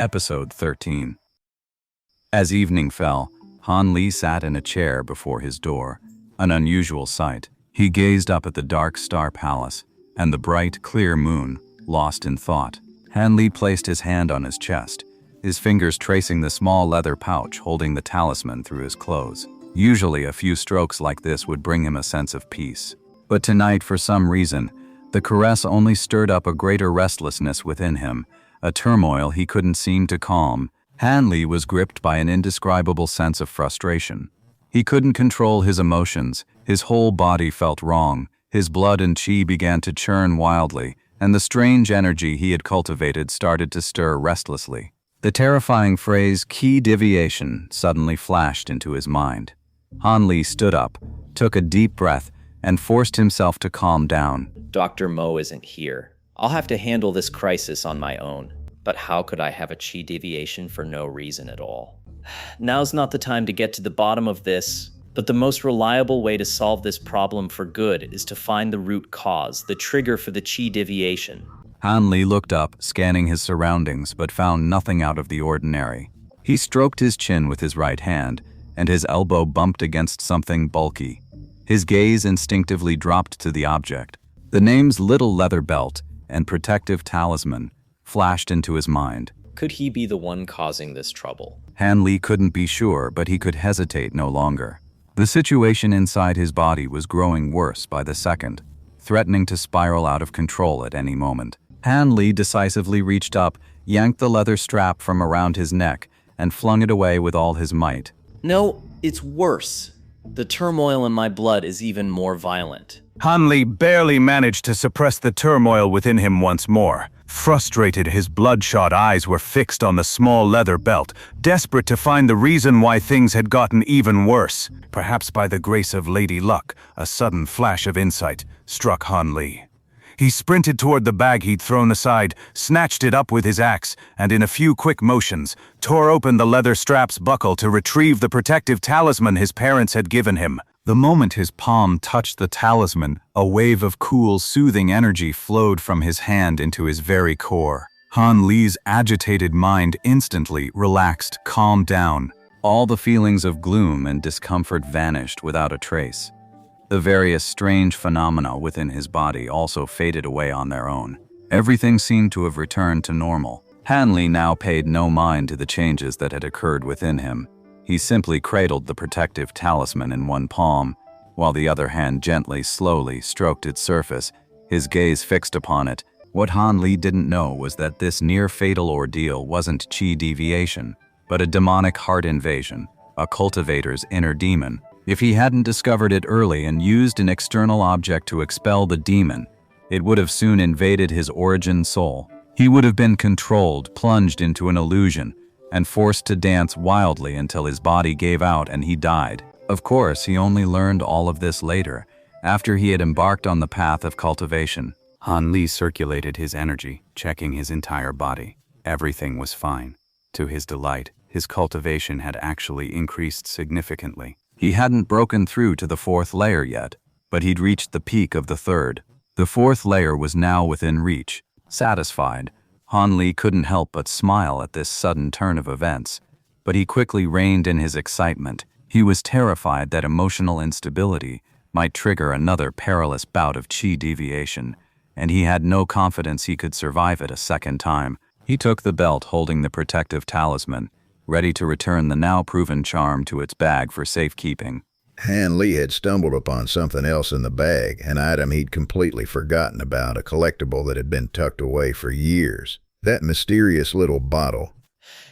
Episode 13. As evening fell, Han Li sat in a chair before his door, an unusual sight. He gazed up at the dark star palace and the bright, clear moon, lost in thought. Han Li placed his hand on his chest, his fingers tracing the small leather pouch holding the talisman through his clothes. Usually a few strokes like this would bring him a sense of peace. But tonight, for some reason, the caress only stirred up a greater restlessness within him, a turmoil he couldn't seem to calm. Han Li was gripped by an indescribable sense of frustration. He couldn't control his emotions, his whole body felt wrong, his blood and qi began to churn wildly, and the strange energy he had cultivated started to stir restlessly. The terrifying phrase "qi deviation" suddenly flashed into his mind. Han Li stood up, took a deep breath, and forced himself to calm down. Dr. Mo isn't here. I'll have to handle this crisis on my own. But how could I have a qi deviation for no reason at all? Now's not the time to get to the bottom of this, but the most reliable way to solve this problem for good is to find the root cause, the trigger for the qi deviation. Han Li looked up, scanning his surroundings, but found nothing out of the ordinary. He stroked his chin with his right hand, and his elbow bumped against something bulky. His gaze instinctively dropped to the object. The name's little leather belt and protective talisman flashed into his mind. Could he be the one causing this trouble? Han Li couldn't be sure, but he could hesitate no longer. The situation inside his body was growing worse by the second, threatening to spiral out of control at any moment. Han Li decisively reached up, yanked the leather strap from around his neck, and flung it away with all his might. No, it's worse. The turmoil in my blood is even more violent. Han Li barely managed to suppress the turmoil within him once more. Frustrated, his bloodshot eyes were fixed on the small leather belt, desperate to find the reason why things had gotten even worse. Perhaps by the grace of Lady Luck, a sudden flash of insight struck Han Li. He sprinted toward the bag he'd thrown aside, snatched it up with his axe, and in a few quick motions, tore open the leather strap's buckle to retrieve the protective talisman his parents had given him. The moment his palm touched the talisman, a wave of cool, soothing energy flowed from his hand into his very core. Han Li's agitated mind instantly relaxed, calmed down. All the feelings of gloom and discomfort vanished without a trace. The various strange phenomena within his body also faded away on their own. Everything seemed to have returned to normal. Han Li now paid no mind to the changes that had occurred within him. He simply cradled the protective talisman in one palm, while the other hand gently, slowly stroked its surface, his gaze fixed upon it. What Han Li didn't know was that this near-fatal ordeal wasn't qi deviation, but a demonic heart invasion, a cultivator's inner demon. If he hadn't discovered it early and used an external object to expel the demon, it would have soon invaded his origin soul. He would have been controlled, plunged into an illusion, and forced to dance wildly until his body gave out and he died. Of course, he only learned all of this later, after he had embarked on the path of cultivation. Han Li circulated his energy, checking his entire body. Everything was fine. To his delight, his cultivation had actually increased significantly. He hadn't broken through to the fourth layer yet, but he'd reached the peak of the third. The fourth layer was now within reach. Satisfied, Han Li couldn't help but smile at this sudden turn of events, but he quickly reined in his excitement. He was terrified that emotional instability might trigger another perilous bout of qi deviation, and he had no confidence he could survive it a second time. He took the belt holding the protective talisman, ready to return the now proven charm to its bag for safekeeping. Han Li had stumbled upon something else in the bag, an item he'd completely forgotten about, a collectible that had been tucked away for years. That mysterious little bottle.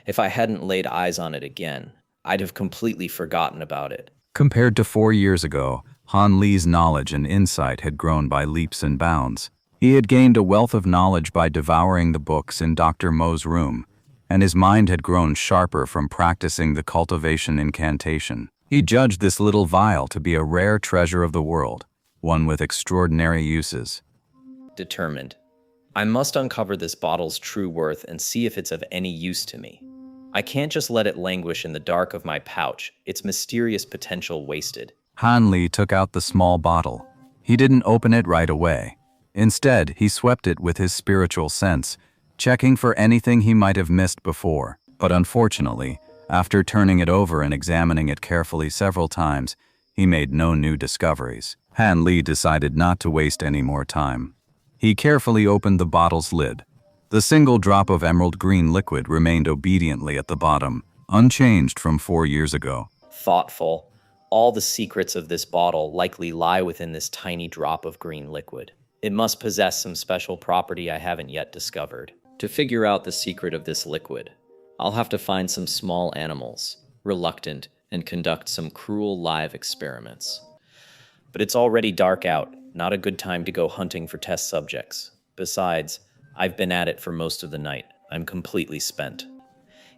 If I hadn't laid eyes on it again, I'd have completely forgotten about it. Compared to 4 years ago, Han Li's knowledge and insight had grown by leaps and bounds. He had gained a wealth of knowledge by devouring the books in Dr. Mo's room, and his mind had grown sharper from practicing the cultivation incantation. He judged this little vial to be a rare treasure of the world, one with extraordinary uses. Determined. I must uncover this bottle's true worth and see if it's of any use to me. I can't just let it languish in the dark of my pouch, its mysterious potential wasted. Han Li took out the small bottle. He didn't open it right away. Instead, he swept it with his spiritual sense, checking for anything he might have missed before. But unfortunately, after turning it over and examining it carefully several times, he made no new discoveries. Han Li decided not to waste any more time. He carefully opened the bottle's lid. The single drop of emerald green liquid remained obediently at the bottom, unchanged from 4 years ago. Thoughtful. All the secrets of this bottle likely lie within this tiny drop of green liquid. It must possess some special property I haven't yet discovered. To figure out the secret of this liquid, I'll have to find some small animals, reluctant, and conduct some cruel live experiments. But it's already dark out, not a good time to go hunting for test subjects. Besides, I've been at it for most of the night. I'm completely spent.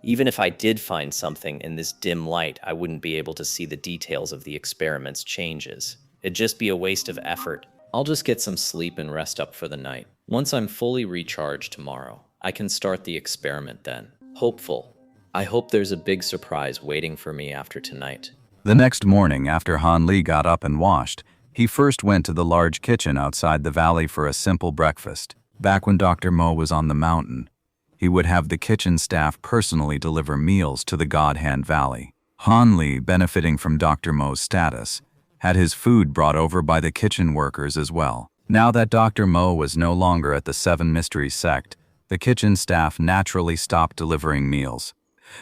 Even if I did find something in this dim light, I wouldn't be able to see the details of the experiment's changes. It'd just be a waste of effort. I'll just get some sleep and rest up for the night. Once I'm fully recharged tomorrow, I can start the experiment then. Hopeful. I hope there's a big surprise waiting for me after tonight. The next morning, after Han Li got up and washed, he first went to the large kitchen outside the valley for a simple breakfast. Back when Dr. Mo was on the mountain, he would have the kitchen staff personally deliver meals to the God Hand Valley. Han Li, benefiting from Dr. Mo's status, had his food brought over by the kitchen workers as well. Now that Dr. Mo was no longer at the Seven Mysteries sect, the kitchen staff naturally stopped delivering meals.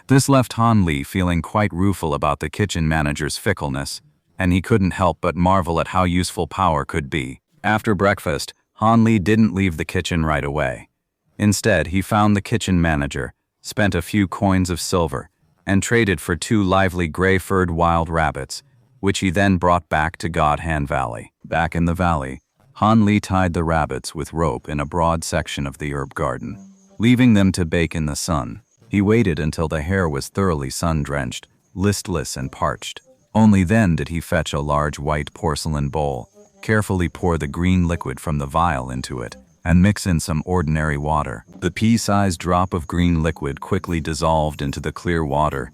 This left Han Li feeling quite rueful about the kitchen manager's fickleness, and he couldn't help but marvel at how useful power could be. After breakfast, Han Li didn't leave the kitchen right away. Instead, he found the kitchen manager, spent a few coins of silver, and traded for 2 lively gray-furred wild rabbits, which he then brought back to God Hand Valley. Back in the valley, Han Li tied the rabbits with rope in a broad section of the herb garden, leaving them to bake in the sun. He waited until the hair was thoroughly sun-drenched, listless and parched. Only then did he fetch a large white porcelain bowl, carefully pour the green liquid from the vial into it, and mix in some ordinary water. The pea-sized drop of green liquid quickly dissolved into the clear water,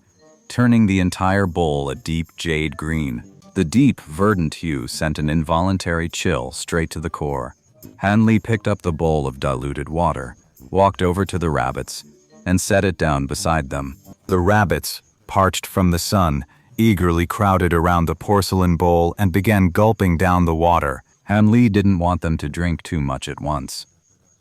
turning the entire bowl a deep jade green. The deep, verdant hue sent an involuntary chill straight to the core. Han Li picked up the bowl of diluted water, walked over to the rabbits, and set it down beside them. The rabbits, parched from the sun, eagerly crowded around the porcelain bowl and began gulping down the water. Han Li didn't want them to drink too much at once.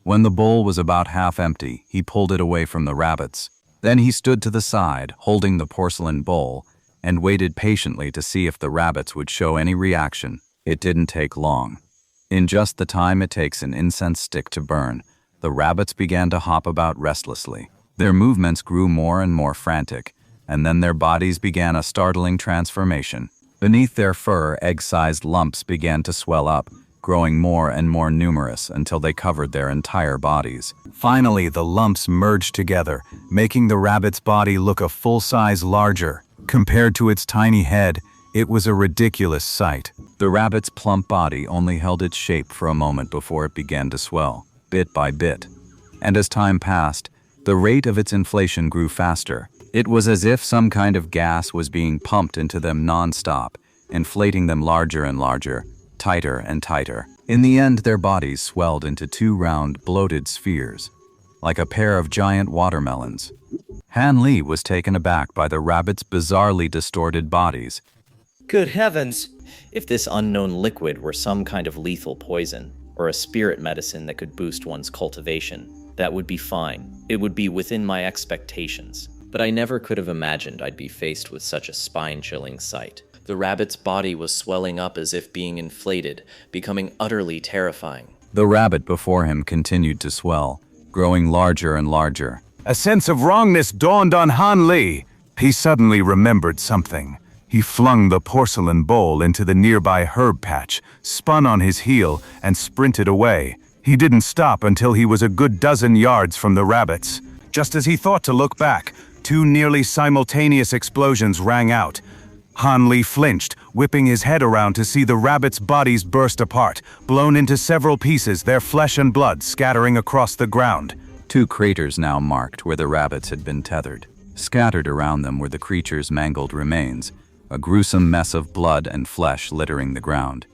When the bowl was about half empty, he pulled it away from the rabbits. Then he stood to the side, holding the porcelain bowl, and waited patiently to see if the rabbits would show any reaction. It didn't take long. In just the time it takes an incense stick to burn, the rabbits began to hop about restlessly. Their movements grew more and more frantic, and then their bodies began a startling transformation. Beneath their fur, egg-sized lumps began to swell up, growing more and more numerous until they covered their entire bodies. Finally, the lumps merged together, making the rabbit's body look a full size larger. Compared to its tiny head, it was a ridiculous sight. The rabbit's plump body only held its shape for a moment before it began to swell, bit by bit. And as time passed, the rate of its inflation grew faster. It was as if some kind of gas was being pumped into them non-stop, inflating them larger and larger, tighter and tighter. In the end, their bodies swelled into 2 round, bloated spheres, like a pair of giant watermelons. Han Li was taken aback by the rabbits' bizarrely distorted bodies. Good heavens! If this unknown liquid were some kind of lethal poison, or a spirit medicine that could boost one's cultivation, that would be fine. It would be within my expectations. But I never could have imagined I'd be faced with such a spine-chilling sight. The rabbit's body was swelling up as if being inflated, becoming utterly terrifying. The rabbit before him continued to swell, growing larger and larger. A sense of wrongness dawned on Han Li. He suddenly remembered something. He flung the porcelain bowl into the nearby herb patch, spun on his heel, and sprinted away. He didn't stop until he was a good dozen yards from the rabbits. Just as he thought to look back, 2 nearly simultaneous explosions rang out. Han Li flinched, whipping his head around to see the rabbits' bodies burst apart, blown into several pieces, their flesh and blood scattering across the ground. 2 craters now marked where the rabbits had been tethered. Scattered around them were the creatures' mangled remains, a gruesome mess of blood and flesh littering the ground.